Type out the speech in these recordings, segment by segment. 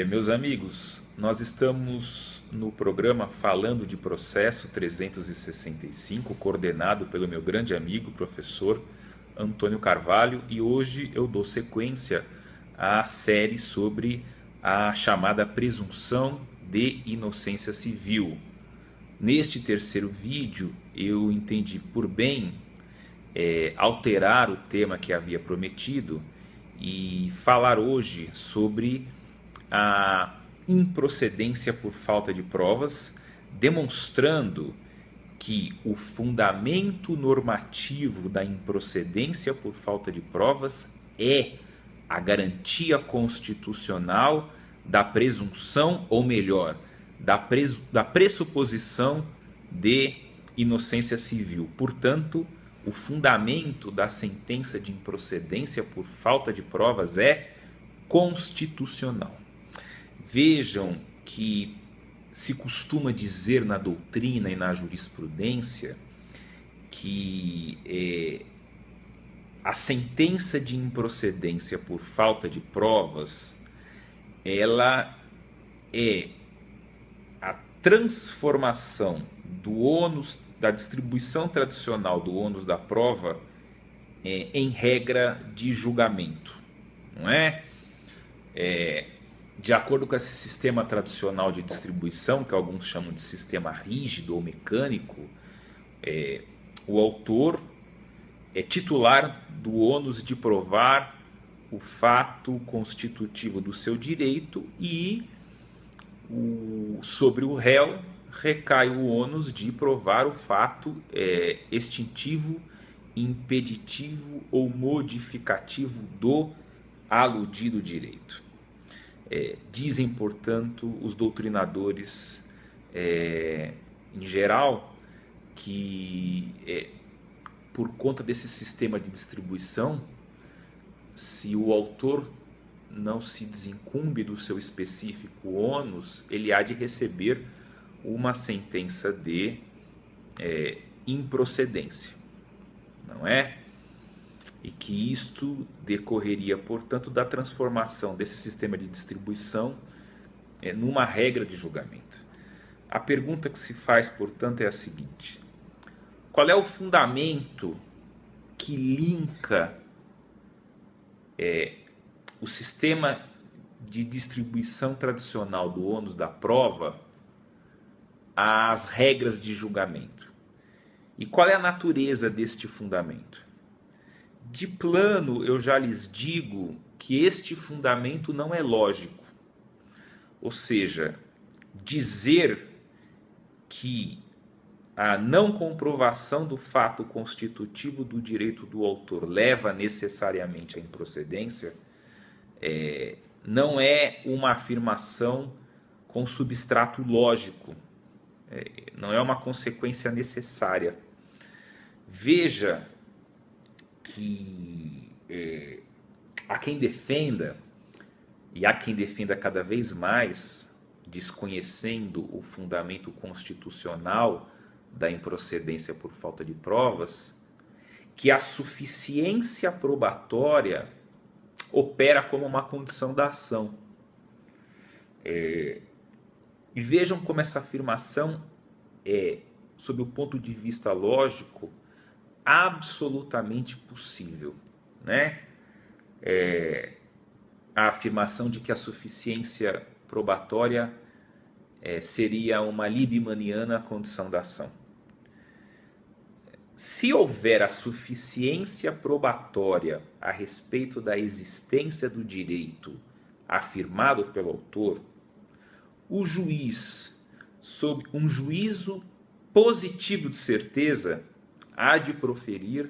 Meus amigos, nós estamos no programa Falando de Processo 365, coordenado pelo meu grande amigo, professor Antônio Carvalho, e hoje eu dou sequência à série sobre a chamada presunção de inocência civil. Neste terceiro vídeo, eu entendi por bem alterar o tema que havia prometido e falar hoje sobre a improcedência por falta de provas, demonstrando que o fundamento normativo da improcedência por falta de provas é a garantia constitucional da presunção, ou melhor, da pressuposição de inocência civil. Portanto, o fundamento da sentença de improcedência por falta de provas é constitucional. Vejam que se costuma dizer na doutrina e na jurisprudência que a sentença de improcedência por falta de provas, ela é a transformação do ônus, da distribuição tradicional do ônus da prova em regra de julgamento, não é? De acordo com esse sistema tradicional de distribuição, que alguns chamam de sistema rígido ou mecânico, o autor é titular do ônus de provar o fato constitutivo do seu direito e sobre o réu recai o ônus de provar o fato extintivo, impeditivo ou modificativo do aludido direito. Dizem, portanto, os doutrinadores em geral que por conta desse sistema de distribuição, se o autor não se desincumbe do seu específico ônus, ele há de receber uma sentença de improcedência, não é? E que isto decorreria, portanto, da transformação desse sistema de distribuição numa regra de julgamento. A pergunta que se faz, portanto, é a seguinte: qual é o fundamento que linka o sistema de distribuição tradicional do ônus da prova às regras de julgamento? E qual é a natureza deste fundamento? De plano, eu já lhes digo que este fundamento não é lógico. Ou seja, dizer que a não comprovação do fato constitutivo do direito do autor leva necessariamente à improcedência não é uma afirmação com substrato lógico, não é uma consequência necessária. Veja que há quem defenda, e há quem defenda cada vez mais, desconhecendo o fundamento constitucional da improcedência por falta de provas, que a suficiência probatória opera como uma condição da ação. E vejam como essa afirmação é, sob o ponto de vista lógico, absolutamente possível, né? A afirmação de que a suficiência probatória seria uma liebmaniana condição da ação. Se houver a suficiência probatória a respeito da existência do direito afirmado pelo autor, o juiz, sob um juízo positivo de certeza, há de proferir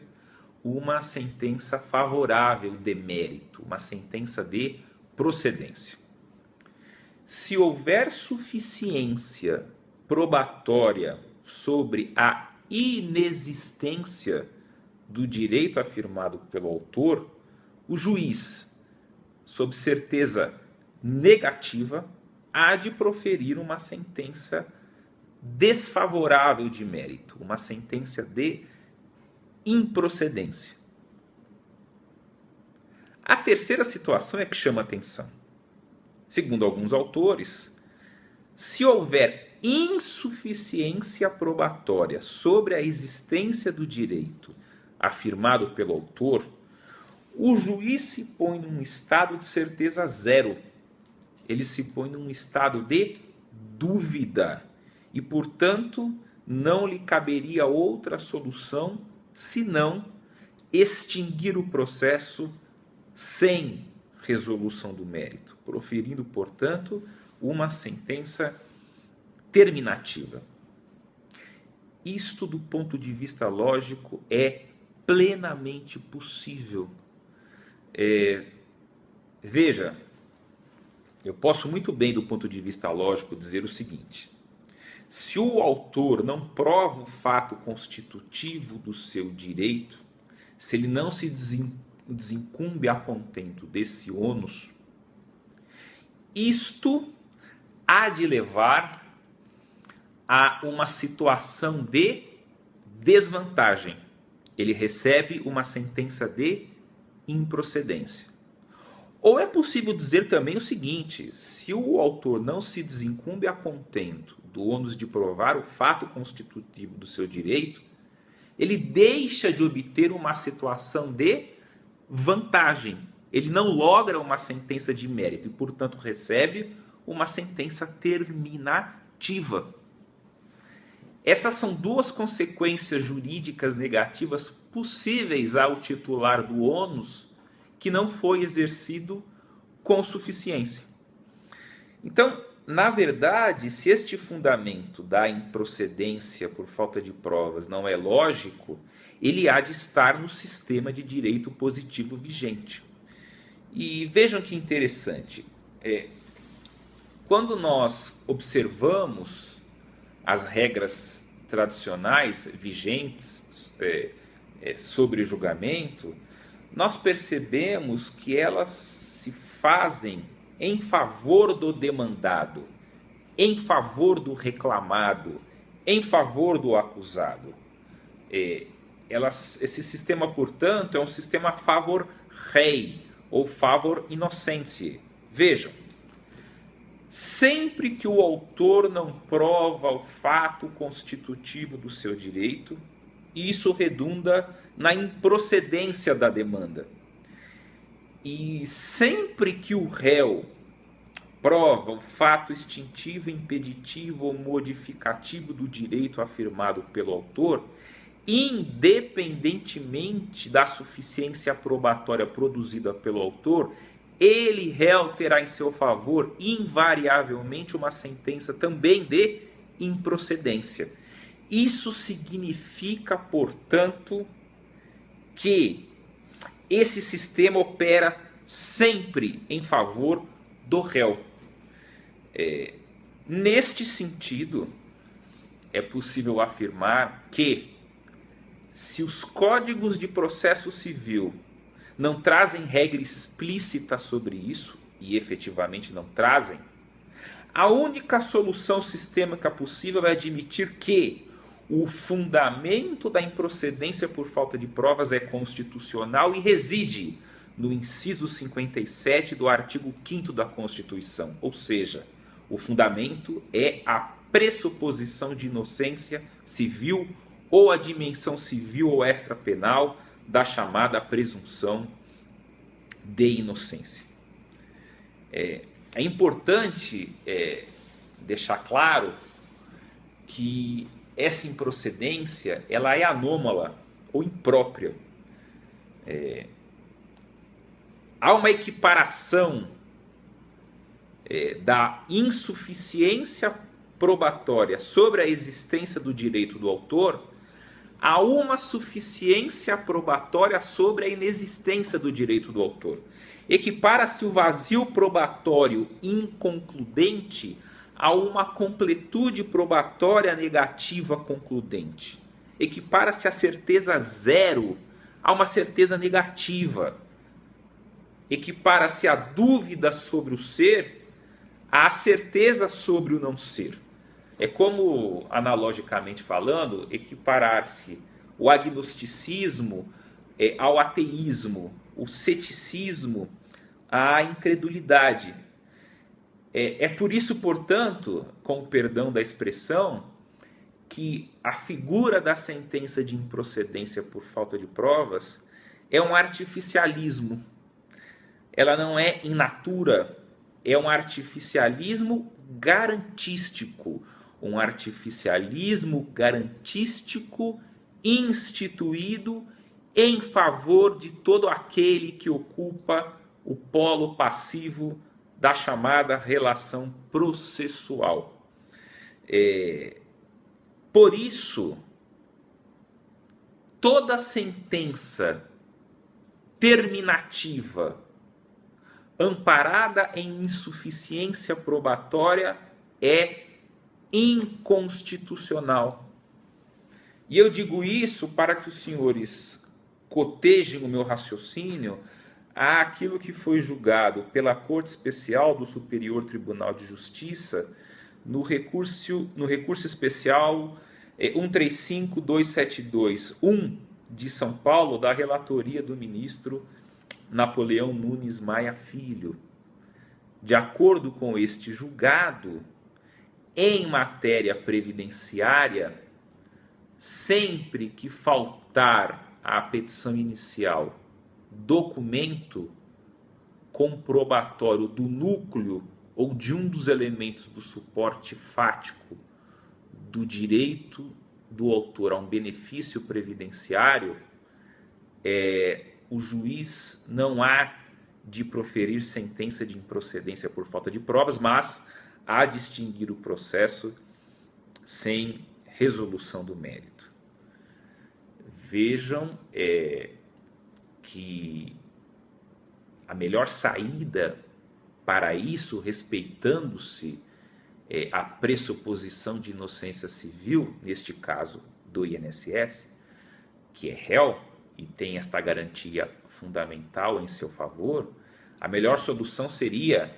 uma sentença favorável de mérito, uma sentença de procedência. Se houver suficiência probatória sobre a inexistência do direito afirmado pelo autor, o juiz, sob certeza negativa, há de proferir uma sentença desfavorável de mérito, uma sentença de improcedência. A terceira situação é que chama atenção. segundo alguns autores, se houver insuficiência probatória sobre a existência do direito afirmado pelo autor, o juiz se põe num estado de certeza zero. Ele se põe num estado de dúvida e, portanto, não lhe caberia outra solução senão extinguir o processo sem resolução do mérito, proferindo, portanto, uma sentença terminativa. Isto, do ponto de vista lógico, é plenamente possível. Veja, eu posso muito bem, do ponto de vista lógico, dizer o seguinte: se o autor não prova o fato constitutivo do seu direito, se ele não se desincumbe a contento desse ônus, isto há de levar a uma situação de desvantagem. Ele recebe uma sentença de improcedência. Ou é possível dizer também o seguinte: se o autor não se desincumbe a contento do ônus de provar o fato constitutivo do seu direito, ele deixa de obter uma situação de vantagem. Ele não logra uma sentença de mérito e, portanto, recebe uma sentença terminativa. Essas são duas consequências jurídicas negativas possíveis ao titular do ônus que não foi exercido com suficiência. Então, na verdade, se este fundamento da improcedência por falta de provas não é lógico, ele há de estar no sistema de direito positivo vigente. E vejam que interessante, quando nós observamos as regras tradicionais vigentes sobre julgamento, nós percebemos que elas se fazem em favor do demandado, em favor do reclamado, em favor do acusado. Esse sistema, portanto, é um sistema favor rei ou favor innocentiae. Vejam, sempre que o autor não prova o fato constitutivo do seu direito, isso redunda na improcedência da demanda. E sempre que o réu prova o fato extintivo, impeditivo ou modificativo do direito afirmado pelo autor, independentemente da suficiência probatória produzida pelo autor, ele, réu, terá em seu favor invariavelmente uma sentença também de improcedência. Isso significa, portanto, que esse sistema opera sempre em favor do réu. Neste sentido, é possível afirmar que, se os códigos de processo civil não trazem regra explícita sobre isso, e efetivamente não trazem, a única solução sistêmica possível é admitir que o fundamento da improcedência por falta de provas é constitucional e reside no inciso 57 do artigo 5º da Constituição. Ou seja, o fundamento é a pressuposição de inocência civil ou a dimensão civil ou extrapenal da chamada presunção de inocência. É importante deixar claro que essa improcedência ela é anômala ou imprópria. Há uma equiparação da insuficiência probatória sobre a existência do direito do autor a uma suficiência probatória sobre a inexistência do direito do autor. Equipara-se o vazio probatório inconcludente a uma completude probatória negativa concludente. Equipara-se a certeza zero a uma certeza negativa. Equipara-se a dúvida sobre o ser à certeza sobre o não ser. É como, analogicamente falando, equiparar-se o agnosticismo ao ateísmo, o ceticismo à incredulidade. É por isso, portanto, com o perdão da expressão, que a figura da sentença de improcedência por falta de provas é um artificialismo. Ela não é in natura, é um artificialismo garantístico. Um artificialismo garantístico instituído em favor de todo aquele que ocupa o polo passivo da chamada relação processual. Por isso, toda sentença terminativa amparada em insuficiência probatória é inconstitucional. E eu digo isso para que os senhores cotejem o meu raciocínio àquilo que foi julgado pela Corte Especial do Superior Tribunal de Justiça no recurso especial 135272-1 de São Paulo, da relatoria do ministro Napoleão Nunes Maia Filho. De acordo com este julgado, em matéria previdenciária, sempre que faltar à petição inicial documento comprobatório do núcleo ou de um dos elementos do suporte fático do direito do autor a um benefício previdenciário, o juiz não há de proferir sentença de improcedência por falta de provas, mas há de extinguir o processo sem resolução do mérito. Vejam que a melhor saída para isso, respeitando-se a pressuposição de inocência civil, neste caso do INSS, que é réu e tem esta garantia fundamental em seu favor, a melhor solução seria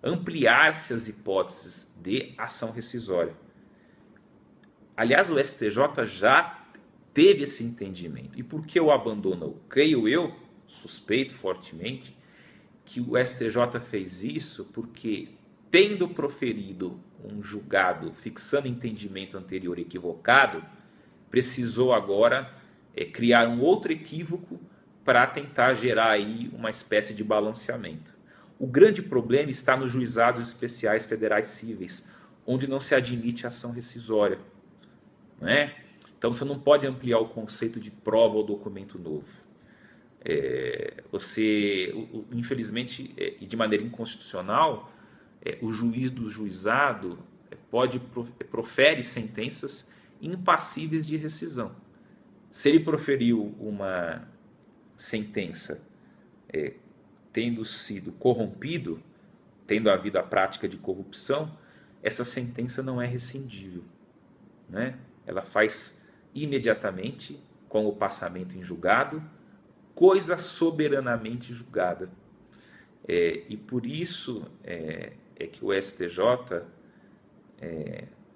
ampliar-se as hipóteses de ação rescisória. Aliás, o STJ já teve esse entendimento. E por que o abandonou? Creio eu, suspeito fortemente, que o STJ fez isso porque, tendo proferido um julgado fixando entendimento anterior equivocado, precisou agora criar um outro equívoco para tentar gerar aí uma espécie de balanceamento. O grande problema está nos juizados especiais federais cíveis, onde não se admite ação rescisória. Não é? Então você não pode ampliar o conceito de prova ou documento novo. Infelizmente, e de maneira inconstitucional, o juiz do juizado profere sentenças impassíveis de rescisão. Se ele proferiu uma sentença tendo sido corrompido, tendo havido a prática de corrupção, essa sentença não é rescindível, né? Ela faz imediatamente, com o passamento em julgado, coisa soberanamente julgada. E por isso que o STJ,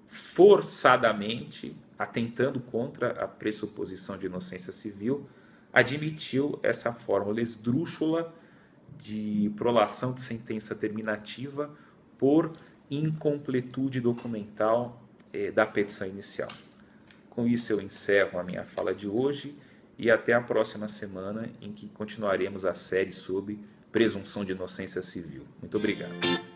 forçadamente, atentando contra a pressuposição de inocência civil, admitiu essa fórmula esdrúxula de prolação de sentença terminativa por incompletude documental da petição inicial. Com isso eu encerro a minha fala de hoje e até a próxima semana, em que continuaremos a série sobre presunção de inocência civil. Muito obrigado.